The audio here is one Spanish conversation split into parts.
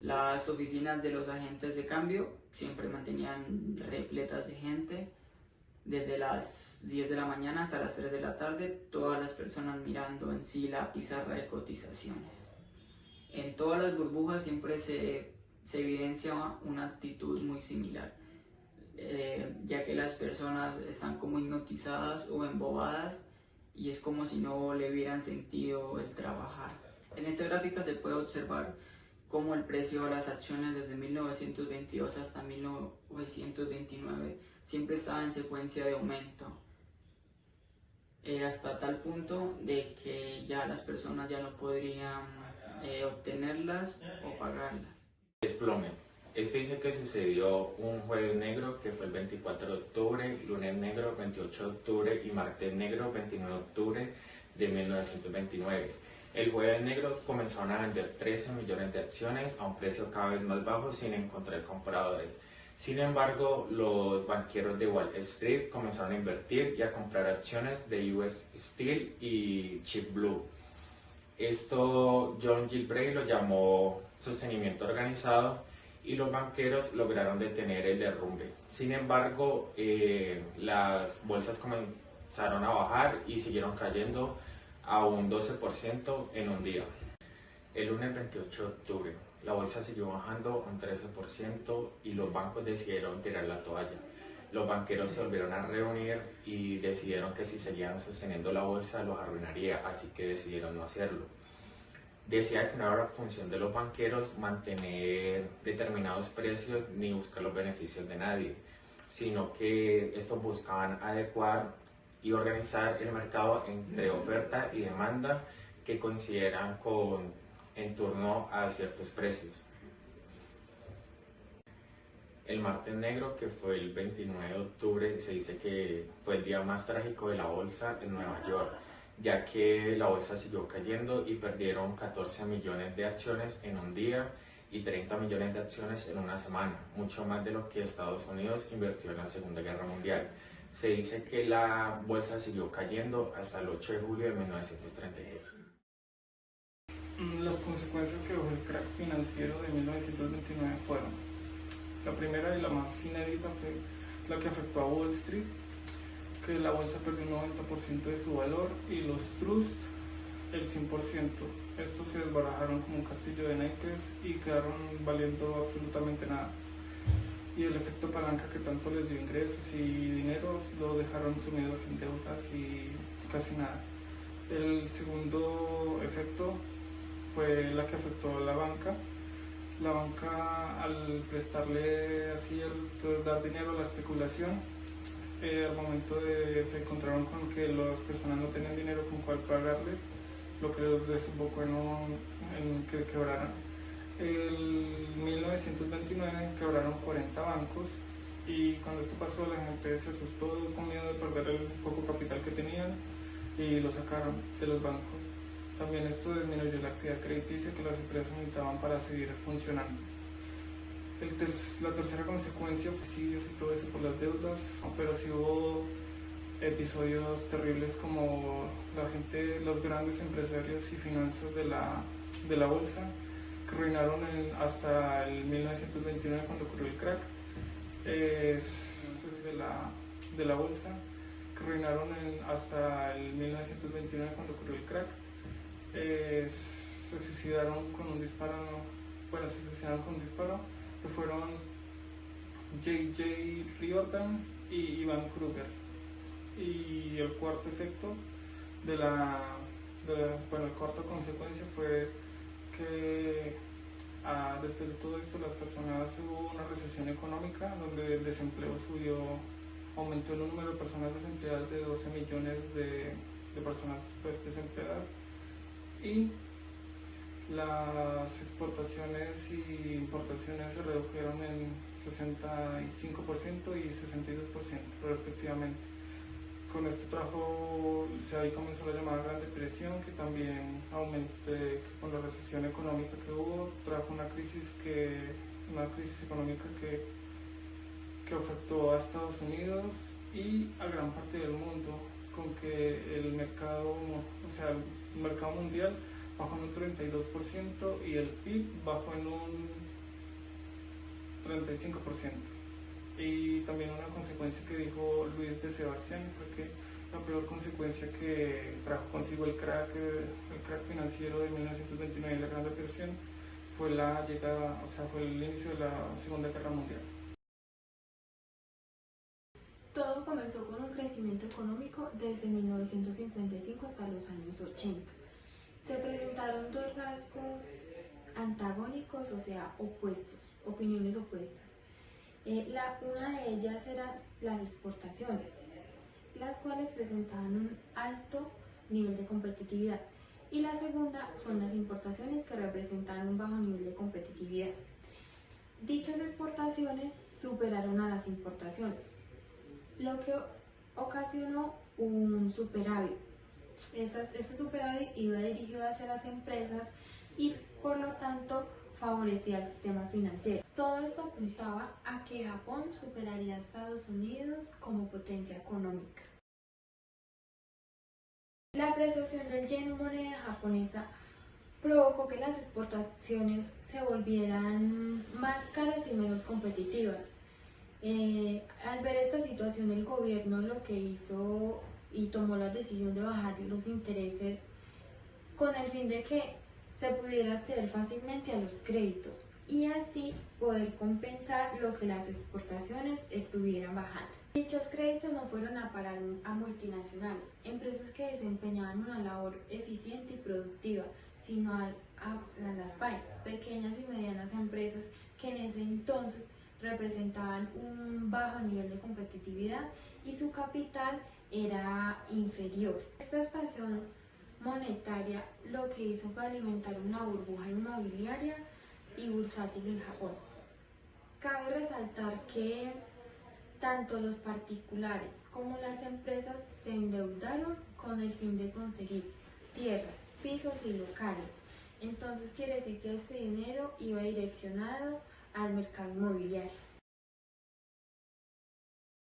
Las oficinas de los agentes de cambio siempre mantenían repletas de gente. Desde las 10 de la mañana hasta las 3 de la tarde, todas las personas mirando en sí la pizarra de cotizaciones. En todas las burbujas siempre se evidencia una actitud muy similar, ya que las personas están como hipnotizadas o embobadas y es como si no le hubieran sentido el trabajar. En esta gráfica se puede observar cómo el precio de las acciones desde 1922 hasta 1929 siempre estaba en secuencia de aumento, hasta tal punto de que ya las personas ya no podrían obtenerlas o pagarlas. Desplome. Este dice que sucedió un jueves negro que fue el 24 de octubre, lunes negro 28 de octubre y martes negro 29 de octubre de 1929. El jueves negro comenzaron a vender 13 millones de acciones a un precio cada vez más bajo sin encontrar compradores. Sin embargo, los banqueros de Wall Street comenzaron a invertir y a comprar acciones de US Steel y Chip Blue. Esto John Gilbreth lo llamó sostenimiento organizado y los banqueros lograron detener el derrumbe. Sin embargo, las bolsas comenzaron a bajar y siguieron cayendo a un 12% en un día. El lunes 28 de octubre, la bolsa siguió bajando un 13% y los bancos decidieron tirar la toalla. Los banqueros se volvieron a reunir y decidieron que si seguían sosteniendo la bolsa los arruinaría, así que decidieron no hacerlo. Decía que no era función de los banqueros mantener determinados precios ni buscar los beneficios de nadie, sino que estos buscaban adecuar y organizar el mercado entre oferta y demanda que coincideran en torno a ciertos precios. El martes negro, que fue el 29 de octubre, se dice que fue el día más trágico de la bolsa en Nueva York, ya que la bolsa siguió cayendo y perdieron 14 millones de acciones en un día y 30 millones de acciones en una semana, mucho más de lo que Estados Unidos invirtió en la Segunda Guerra Mundial. Se dice que la bolsa siguió cayendo hasta el 8 de julio de 1932. Las consecuencias que dejó el crack financiero de 1929 fueron: la primera y la más inédita fue la que afectó a Wall Street, que la bolsa perdió un 90% de su valor y los trusts el 100%. Estos se desbarajaron como un castillo de naipes y quedaron valiendo absolutamente nada. Y el efecto palanca, que tanto les dio ingresos y dinero, lo dejaron sumidos en deudas y casi nada. El segundo efecto fue la que afectó a la banca. La banca, al prestarle así, dar dinero a la especulación, al momento se encontraron con que las personas no tenían dinero con cuál pagarles, lo que los desembocó en que quebraran. En 1929 quebraron 40 bancos y cuando esto pasó la gente se asustó con miedo de perder el poco capital que tenían y lo sacaron de los bancos. También esto disminuyó la actividad crediticia que las empresas necesitaban para seguir funcionando. La tercera consecuencia fue suicidios y todo eso por las deudas, pero sí hubo episodios terribles como los grandes empresarios y finanzas de la bolsa, que arruinaron hasta el 1929 cuando ocurrió el crack, de la bolsa, que arruinaron hasta el 1929 cuando ocurrió el crack. Se suicidaron con un disparo, que fueron J.J. Riordan y Ivan Kruger. Y el cuarto efecto el cuarto consecuencia fue que después de todo esto hubo una recesión económica donde el desempleo aumentó el número de personas desempleadas de 12 millones de personas desempleadas, y las exportaciones y importaciones se redujeron en 65% y 62% respectivamente. Con esto ahí comenzó la llamada Gran Depresión, que también con la recesión económica que hubo, trajo una crisis económica que afectó a Estados Unidos y a gran parte del mundo, con que el mercado mundial bajó en un 32% y el PIB bajó en un 35%. Y también una consecuencia que dijo Luis de Sebastián fue que la peor consecuencia que trajo consigo el crack financiero de 1929 y la Gran Depresión fue la llegada, fue el inicio de la Segunda Guerra Mundial. Todo comenzó con un crecimiento económico desde 1955 hasta los años 80. Se presentaron dos rasgos antagónicos, opuestos, opiniones opuestas. Una de ellas eran las exportaciones, las cuales presentaban un alto nivel de competitividad, y la segunda son las importaciones, que representaban un bajo nivel de competitividad. Dichas exportaciones superaron a las importaciones, lo que ocasionó un superávit. Este superávit iba dirigido hacia las empresas y por lo tanto favorecía el sistema financiero. Todo esto apuntaba a que Japón superaría a Estados Unidos como potencia económica. La apreciación del yen, moneda japonesa, provocó que las exportaciones se volvieran más caras y menos competitivas. Al ver esta situación, el gobierno lo que hizo y tomó la decisión de bajar los intereses con el fin de que se pudiera acceder fácilmente a los créditos y así poder compensar lo que las exportaciones estuvieran bajando. Dichos créditos no fueron a parar a multinacionales, empresas que desempeñaban una labor eficiente y productiva, sino a las PYME, pequeñas y medianas empresas que en ese entonces representaban un bajo nivel de competitividad y su capital era inferior. Esta expansión monetaria lo que hizo fue alimentar una burbuja inmobiliaria y bursátil en Japón. Cabe resaltar que tanto los particulares como las empresas se endeudaron con el fin de conseguir tierras, pisos y locales. Entonces quiere decir que este dinero iba direccionado al mercado inmobiliario.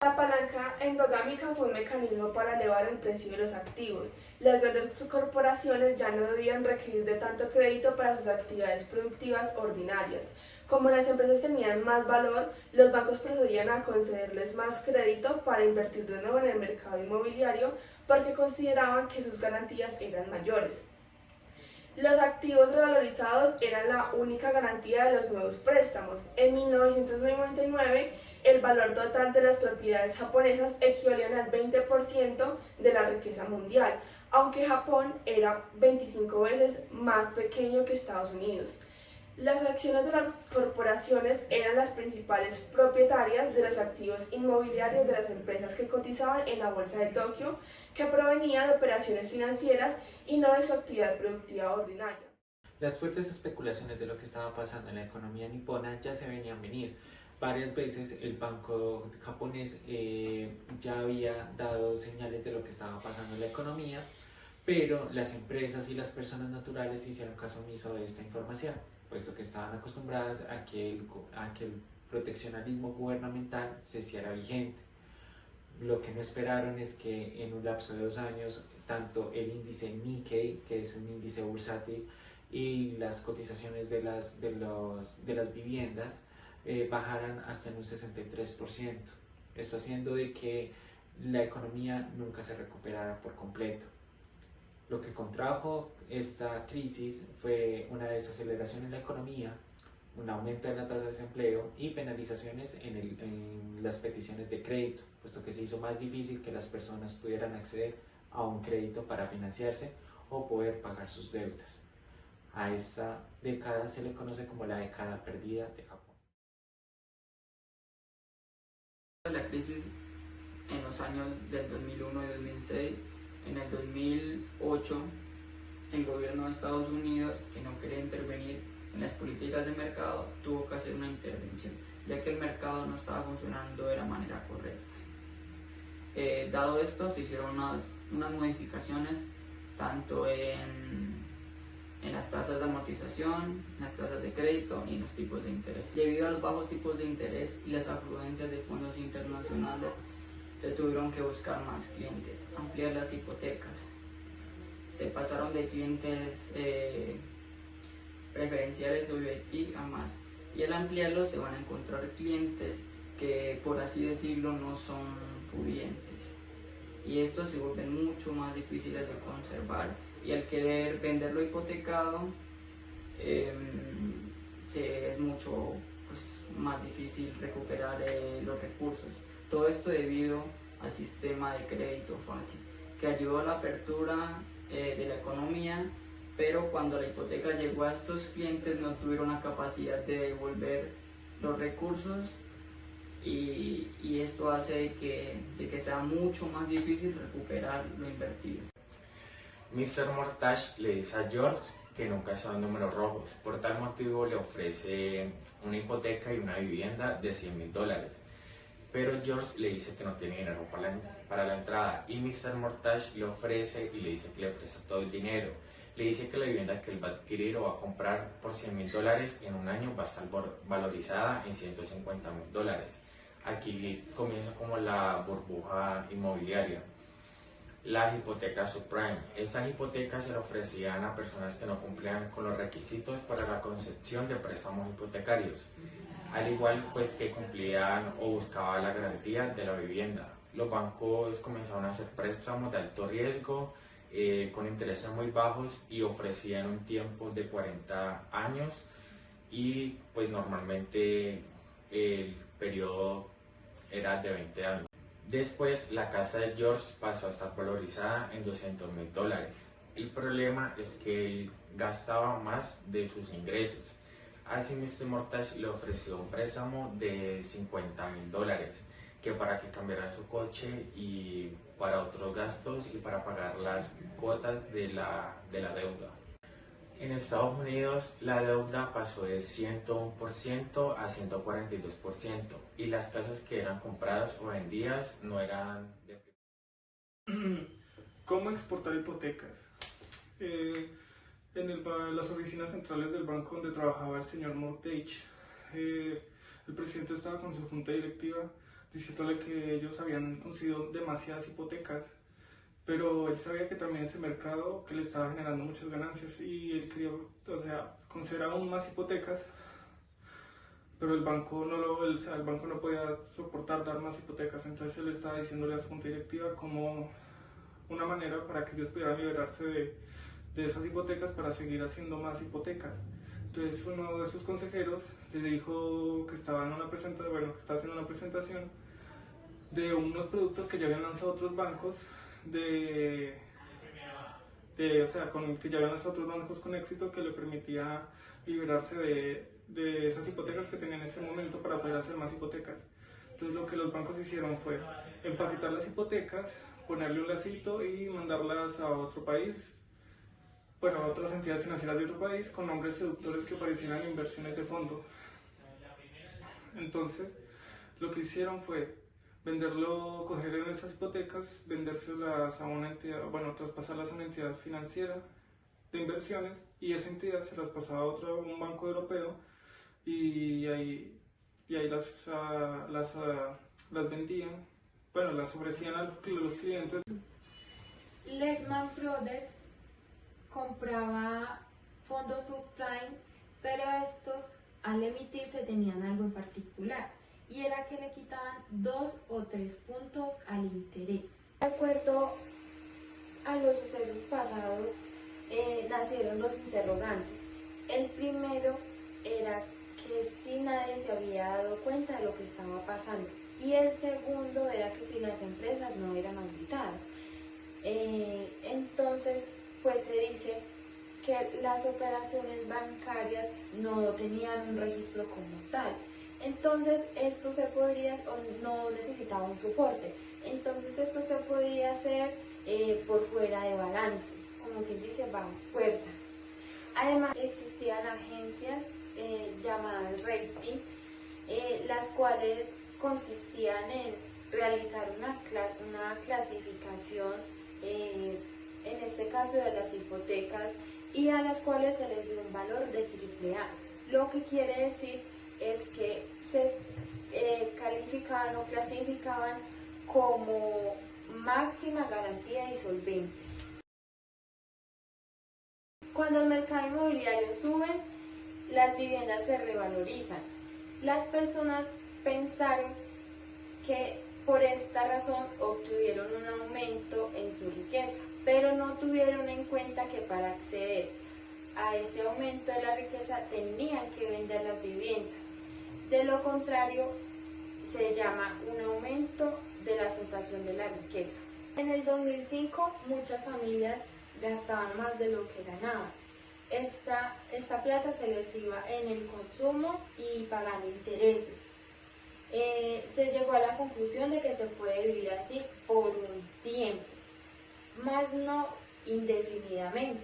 La palanca endogámica fue un mecanismo para elevar el precio de los activos. Las grandes corporaciones ya no debían requerir de tanto crédito para sus actividades productivas ordinarias. Como las empresas tenían más valor, los bancos procedían a concederles más crédito para invertir de nuevo en el mercado inmobiliario porque consideraban que sus garantías eran mayores. Los activos revalorizados eran la única garantía de los nuevos préstamos. En 1999, el valor total de las propiedades japonesas equivalían al 20% de la riqueza mundial, aunque Japón era 25 veces más pequeño que Estados Unidos. Las acciones de las corporaciones eran las principales propietarias de los activos inmobiliarios de las empresas que cotizaban en la bolsa de Tokio, que provenía de operaciones financieras y no de su actividad productiva ordinaria. Las fuertes especulaciones de lo que estaba pasando en la economía nipona ya se venían venir. Varias veces el banco japonés ya había dado señales de lo que estaba pasando en la economía, pero las empresas y las personas naturales hicieron caso omiso de esta información, puesto que estaban acostumbradas a que el proteccionalismo gubernamental se hiciera vigente. Lo que no esperaron es que en un lapso de 2 años, tanto el índice Nikkei, que es un índice bursátil, y las cotizaciones de las viviendas bajaran hasta en un 63%. Esto haciendo de que la economía nunca se recuperara por completo. Lo que contrajo esta crisis fue una desaceleración en la economía, un aumento de la tasa de desempleo y penalizaciones en las peticiones de crédito, puesto que se hizo más difícil que las personas pudieran acceder a un crédito para financiarse o poder pagar sus deudas. A esta década se le conoce como la década perdida de Japón. La crisis en los años del 2001 y 2006, en el 2008, el gobierno de Estados Unidos, que no quería intervenir en las políticas de mercado, tuvo que hacer una intervención, ya que el mercado no estaba funcionando de la manera correcta. Dado esto, se hicieron unas modificaciones tanto en las tasas de amortización, en las tasas de crédito y en los tipos de interés. Debido a los bajos tipos de interés y las afluencias de fondos internacionales, se tuvieron que buscar más clientes, ampliar las hipotecas. Se pasaron de clientes preferenciales o VIP a más y al ampliarlo se van a encontrar clientes que, por así decirlo, no son pudientes, y estos se vuelven mucho más difíciles de conservar, y al querer venderlo hipotecado es mucho más difícil recuperar los recursos. Todo esto debido al sistema de crédito fácil, que ayudó a la apertura de la economía, pero cuando la hipoteca llegó a estos clientes no tuvieron la capacidad de devolver los recursos, y esto hace de que sea mucho más difícil recuperar lo invertido. Mr. Mortage le dice a George que nunca son números rojos, por tal motivo le ofrece una hipoteca y una vivienda de $100,000, pero George le dice que no tiene dinero para la entrada, y Mr. Mortage le ofrece y le dice que le presta todo el dinero. Le dice que la vivienda que él va a adquirir o va a comprar por $100,000 en un año va a estar valorizada en $150,000. Aquí comienza como la burbuja inmobiliaria. Las hipotecas subprime. Estas hipotecas se le ofrecían a personas que no cumplían con los requisitos para la concesión de préstamos hipotecarios, al igual pues que cumplían o buscaban la garantía de la vivienda. Los bancos comenzaron a hacer préstamos de alto riesgo con intereses muy bajos y ofrecían un tiempo de 40 años, y pues normalmente el periodo era de 20 años. Después la casa de George pasó a estar valorizada en $200,000. El problema es que él gastaba más de sus ingresos. Así Mr. Mortage le ofreció un préstamo de $50,000, que para que cambiara su coche y para otros gastos y para pagar las cuotas de la deuda. En Estados Unidos la deuda pasó de 101% a 142%, y las casas que eran compradas o vendidas no eran de... ¿Cómo exportar hipotecas? Las oficinas centrales del banco donde trabajaba el señor Mortage, el presidente estaba con su junta directiva diciéndole que ellos habían conseguido demasiadas hipotecas, pero él sabía que también ese mercado que le estaba generando muchas ganancias, y él quería, conceder aún más hipotecas, pero el banco no podía soportar dar más hipotecas. Entonces él estaba diciéndole a su junta directiva como una manera para que ellos pudieran liberarse de esas hipotecas para seguir haciendo más hipotecas. Entonces uno de sus consejeros le dijo que estaba haciendo una presentación de unos productos que ya habían lanzado otros bancos, que ya habían lanzado otros bancos con éxito, que le permitía liberarse de esas hipotecas que tenían en ese momento para poder hacer más hipotecas. Entonces lo que los bancos hicieron fue empaquetar las hipotecas, ponerle un lacito y mandarlas a otro país, a otras entidades financieras de otro país, con nombres seductores que parecieran inversiones de fondo. Entonces lo que hicieron fue coger en esas hipotecas, vendérselas a una entidad, traspasarlas a una entidad financiera de inversiones, y esa entidad se las pasaba a un banco europeo, y ahí las vendían, las ofrecían a los clientes. Lehman Brothers compraba fondos subprime, pero estos al emitirse tenían algo en particular, y era que le quitaban 2 o 3 puntos al interés. De acuerdo a los sucesos pasados, nacieron dos interrogantes. El primero era que si nadie se había dado cuenta de lo que estaba pasando, y el segundo era que si las empresas no eran auditadas. Entonces, pues se dice que las operaciones bancarias no tenían un registro como tal. Entonces esto no necesitaba un soporte. Entonces esto se podía hacer por fuera de balance, como quien dice, bajo puerta. Además existían agencias llamadas rating, las cuales consistían en realizar una clasificación, en este caso de las hipotecas, y a las cuales se les dio un valor de AAA. Lo que quiere decir es que se calificaban o clasificaban como máxima garantía y solventes. Cuando el mercado inmobiliario sube, las viviendas se revalorizan. Las personas pensaron que por esta razón obtuvieron un aumento en su riqueza, pero no tuvieron en cuenta que para acceder a ese aumento de la riqueza tenían que vender las viviendas. De lo contrario, se llama un aumento de la sensación de la riqueza. En el 2005, muchas familias gastaban más de lo que ganaban. Esta plata se les iba en el consumo y pagando intereses. Se llegó a la conclusión de que se puede vivir así por un tiempo, más no indefinidamente.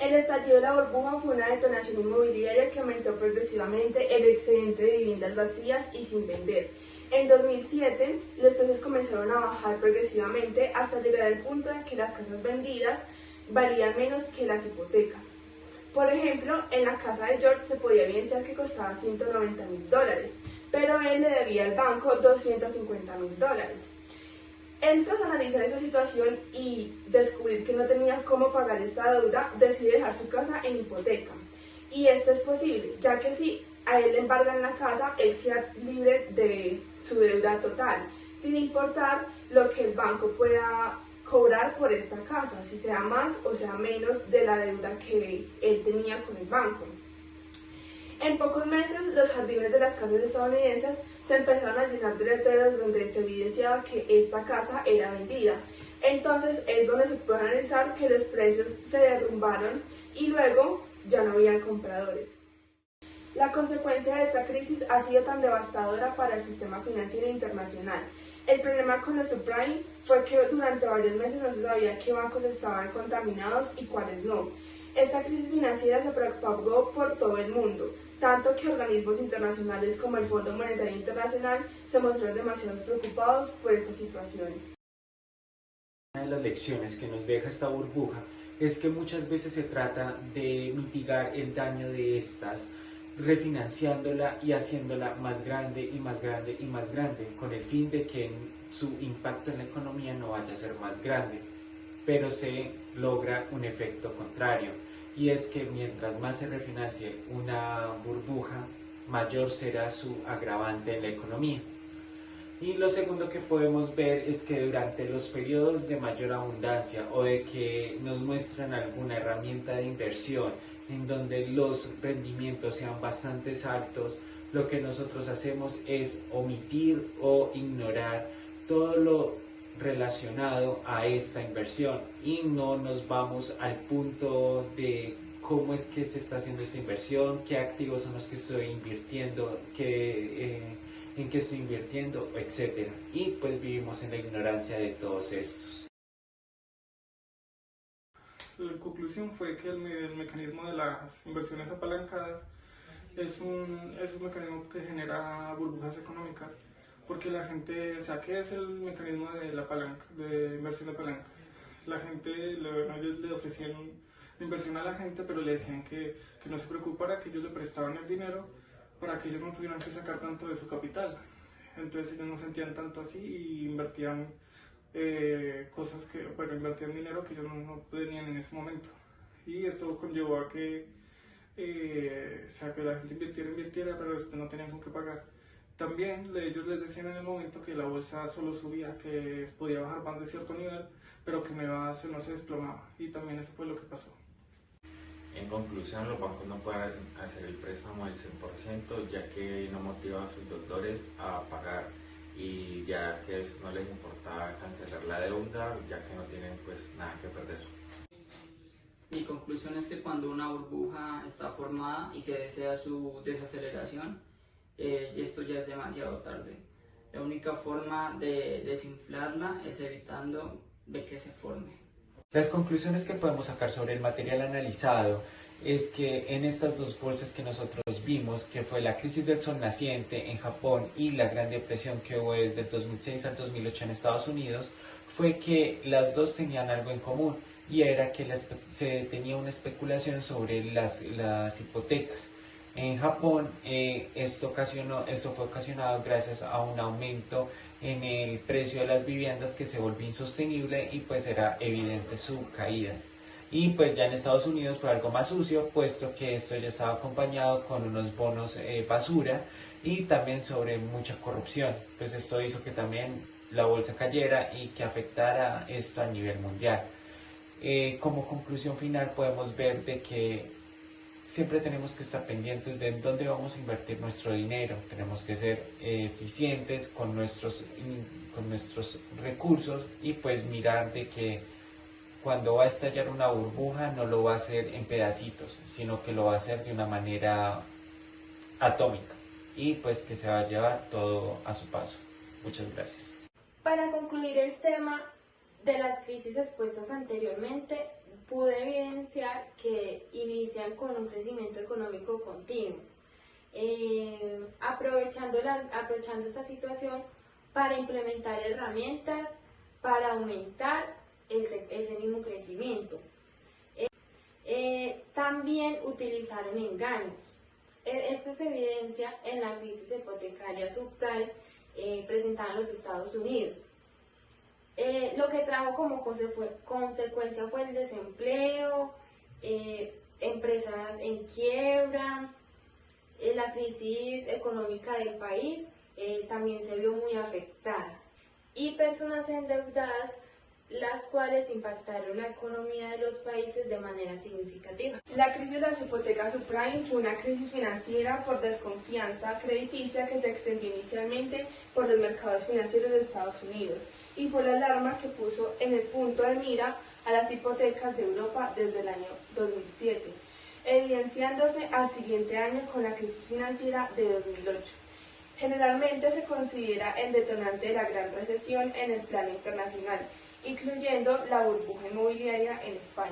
El estallido de la burbuja fue una detonación inmobiliaria que aumentó progresivamente el excedente de viviendas vacías y sin vender. En 2007, los precios comenzaron a bajar progresivamente hasta llegar al punto en que las casas vendidas valían menos que las hipotecas. Por ejemplo, en la casa de George se podía evidenciar que costaba $190.000, pero él le debía al banco $250.000. Él, tras analizar esa situación y descubrir que no tenía cómo pagar esta deuda, decide dejar su casa en hipoteca. Y esto es posible, ya que si a él le embargan la casa, él queda libre de su deuda total, sin importar lo que el banco pueda cobrar por esta casa, si sea más o sea menos de la deuda que él tenía con el banco. En pocos meses, los jardines de las casas estadounidenses se empezaron a llenar de letreros donde se evidenciaba que esta casa era vendida. Entonces es donde se puede analizar que los precios se derrumbaron y luego ya no habían compradores. La consecuencia de esta crisis ha sido tan devastadora para el sistema financiero internacional. El problema con los subprime fue que durante varios meses no se sabía qué bancos estaban contaminados y cuáles no. Esta crisis financiera se propagó por todo el mundo, tanto que organismos internacionales como el Fondo Monetario Internacional se mostraron demasiado preocupados por esta situación. Una de las lecciones que nos deja esta burbuja es que muchas veces se trata de mitigar el daño de estas, refinanciándola y haciéndola más grande y más grande y más grande, con el fin de que su impacto en la economía no vaya a ser más grande, pero se logra un efecto contrario, y es que mientras más se refinancie una burbuja, mayor será su agravante en la economía. Y lo segundo que podemos ver es que durante los periodos de mayor abundancia o de que nos muestran alguna herramienta de inversión en donde los rendimientos sean bastante altos, lo que nosotros hacemos es omitir o ignorar todo lo relacionado a esta inversión y no nos vamos al punto de cómo es que se está haciendo esta inversión, qué activos son los que estoy invirtiendo, en qué estoy invirtiendo, etc. Y pues vivimos en la ignorancia de todos estos. La conclusión fue que el mecanismo de las inversiones apalancadas es un mecanismo que genera burbujas económicas, porque la gente, ¿qué es el mecanismo de la palanca, de inversión de palanca? La gente, ellos le ofrecían inversión a la gente, pero le decían que no se preocupara, que ellos le prestaban el dinero para que ellos no tuvieran que sacar tanto de su capital. Entonces ellos no sentían tanto así y invertían invertían dinero que ellos no tenían en ese momento. Y esto conllevó a que la gente invirtiera, pero después no tenían con qué pagar. También ellos les decían en el momento que la bolsa solo subía, que podía bajar más de cierto nivel, pero que no se desplomaba. Y también eso fue lo que pasó. En conclusión, los bancos no pueden hacer el préstamo al 100%, ya que no motiva a sus deudores a pagar, y ya que no les importa cancelar la deuda, ya que no tienen pues nada que perder. Mi conclusión es que cuando una burbuja está formada y se desea su desaceleración, esto ya es demasiado tarde. La única forma de desinflarla es evitando de que se forme. Las conclusiones que podemos sacar sobre el material analizado es que en estas dos bolsas que nosotros vimos, que fue la crisis del sol naciente en Japón y la Gran Depresión que hubo desde el 2006 al 2008 en Estados Unidos, fue que las dos tenían algo en común, y era que se tenía una especulación sobre las hipotecas. En Japón esto fue ocasionado gracias a un aumento en el precio de las viviendas que se volvió insostenible y pues era evidente su caída. Y pues ya en Estados Unidos fue algo más sucio, puesto que esto ya estaba acompañado con unos bonos basura y también sobre mucha corrupción. Pues esto hizo que también la bolsa cayera y que afectara esto a nivel mundial. Como conclusión final podemos ver de que siempre tenemos que estar pendientes de dónde vamos a invertir nuestro dinero. Tenemos que ser eficientes con nuestros recursos y pues mirar de que cuando va a estallar una burbuja no lo va a hacer en pedacitos, sino que lo va a hacer de una manera atómica y pues que se va a llevar todo a su paso. Muchas gracias. Para concluir el tema de las crisis expuestas anteriormente, pude evidenciar que inician con un crecimiento económico continuo, aprovechando esta situación para implementar herramientas para aumentar ese mismo crecimiento. También utilizaron engaños. Esto se evidencia en la crisis hipotecaria subprime presentada en los Estados Unidos. Lo que trajo como consecuencia fue el desempleo, empresas en quiebra, la crisis económica del país también se vio muy afectada, y personas endeudadas, las cuales impactaron la economía de los países de manera significativa. La crisis de las hipotecas subprime fue una crisis financiera por desconfianza crediticia que se extendió inicialmente por los mercados financieros de Estados Unidos y por la alarma que puso en el punto de mira a las hipotecas de Europa desde el año 2007, evidenciándose al siguiente año con la crisis financiera de 2008. Generalmente se considera el detonante de la Gran Recesión en el plano internacional, incluyendo la burbuja inmobiliaria en España.